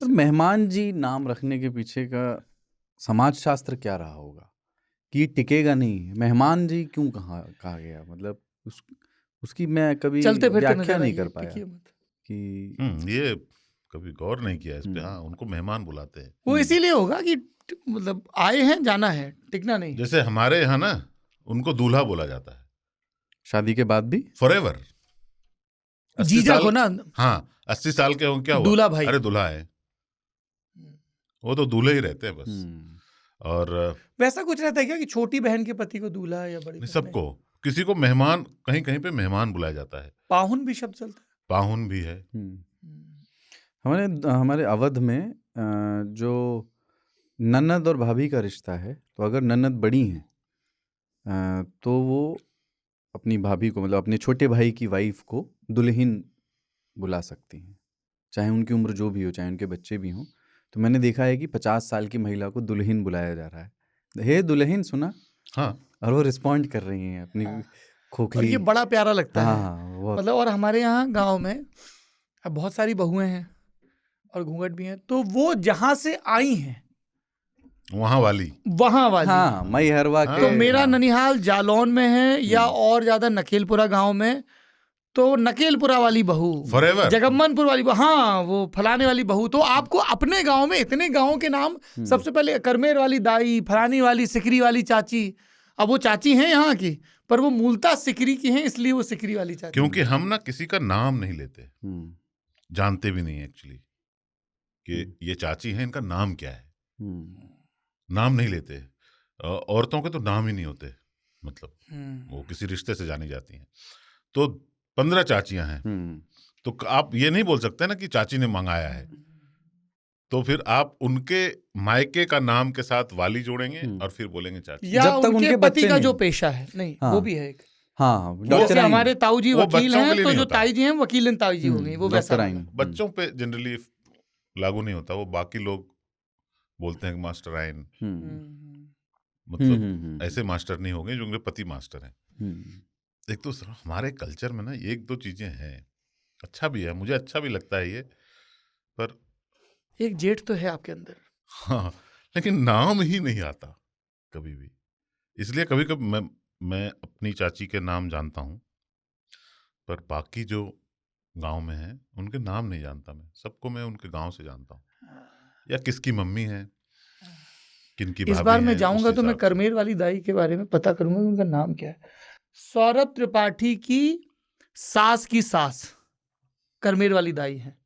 तो मेहमान जी नाम रखने के पीछे का समाज शास्त्र क्या रहा होगा कि ये टिकेगा नहीं? मेहमान जी क्यों कहा गया? मतलब उसकी मैं कभी चलते फिरते व्याख्या नजर नहीं आइए, कर पाया टिकिए मत। कि ये कभी गौर नहीं किया इस पे। हाँ, हम्म, उनको मेहमान बुलाते हैं। वो इसीलिए होगा कि मतलब आए हैं, जाना है, टिकना नहीं। जैसे हमारे यहाँ ना उनको दूल्हा बोला जाता है शादी के बाद भी। फॉरएवर। 80 जीजा साल को ना हाँ 80 साल के हो क्या हुआ? दूल्हा भाई। अरे दूल्हा है, वो तो दूल्हे ही रहते हैं बस। हम्म, और वैसा कुछ रहता है क्या कि छोटी बहन के पति को दूल्हा या बड़ी बहन? सबको, किसी को मेहमान, कहीं कहीं पे मेहमान बुलाया जाता है। पाहुन भी शब्द चलता है। पाहुन भी है। हमारे हमारे अवध में जो ननद और भाभी का रिश्ता है, तो अगर ननद बड़ी हैं तो वो अपनी भाभी को, मतलब अपने छोटे भाई की वाइफ को दुल्हन बुला सकती हैं, चाहे उनकी उम्र जो भी हो, चाहे उनके बच्चे भी हों। तो मैंने देखा है कि 50 साल की महिला को दुल्हन बुलाया जा रहा है, हे दुल्हन सुना, हाँ, और वो रिस्पॉन्ड कर रही हैं अपनी और खोखली। ये बड़ा प्यारा लगता हाँ है। हाँ, बहुत। मतलब और हमारे यहाँ गांव में अब बहुत सारी बहुएं हैं और घूंघट भी हैं, तो वो जहां से आई हैं वहाँ वाली। वहां वाली। हाँ, मई हरवा हाँ। के। तो मेरा हाँ, ननिहाल जालौन में है या और ज्यादा नकेलपुरा गांव में, तो नकेलपुरा वाली बहू, Forever। जगम्मनपुर वाली बहू, हाँ वो फलाने वाली बहू। तो आपको अपने गांव में इतने गांव के नाम, सबसे पहले करमेर वाली दाई, फलानी वाली, सिकरी वाली चाची। अब वो चाची हैं यहाँ की, पर वो मूलतः सिकरी की हैं, इसलिए वो सिकरी वाली चाची। क्योंकि हम ना किसी का नाम नहीं लेते, हम्म, जानते भी नहीं एक्चुअली कि ये चाची है, इनका नाम क्या है, नाम नहीं लेते। औरतों के तो नाम ही नहीं होते, मतलब वो किसी रिश्ते से जानी जाती हैं। तो 15 चाचियां हैं, तो आप ये नहीं बोल सकते ना कि चाची ने मंगाया है। तो फिर आप उनके मायके का नाम के साथ वाली जोड़ेंगे और फिर बोलेंगे चाची। या जब तक उनके उनके पति बच्चे का नहीं। जो पेशा है, नहीं हाँ। वो भी है एक। हाँ, जैसे डॉक्टर हमारे ताऊ जी वो वकील बच्चों के हैं, लिए तो नहीं जो होता। ताई जी हैं वकीलन ताऊ जी हो गई, वो वैसा डॉक्टर वाला। आइन। बच्चों पे जनरली लागू नहीं होता, वो बाकी लोग बोलते हैं कि मास्टर आइन, मतलब ऐसे मास्टर नहीं होंगे जो उनके पति मास्टर हैं। एक तो हमारे कल्चर में ना एक दो चीजें हैं, अच्छा भी है, मुझे अच्छा भी लगता है ये, पर एक जेठ तो है आपके अंदर। हाँ, लेकिन नाम ही नहीं आता कभी भी। इसलिए कभी कभी मैं अपनी चाची के नाम जानता हूँ, पर बाकी जो गांव में हैं उनके नाम नहीं जानता मैं। सबको मैं उनके गांव से जानता हूँ, या किसकी मम्मी है, किनकी इस भाभी बार मैं हैं, जाऊंगा उस तो मैं हिसाब से। करमेर वाली दाई के बारे में पता करूंगा कि उनका नाम क्या है। सौरभ त्रिपाठी की सास की सास करमेर वाली दाई है।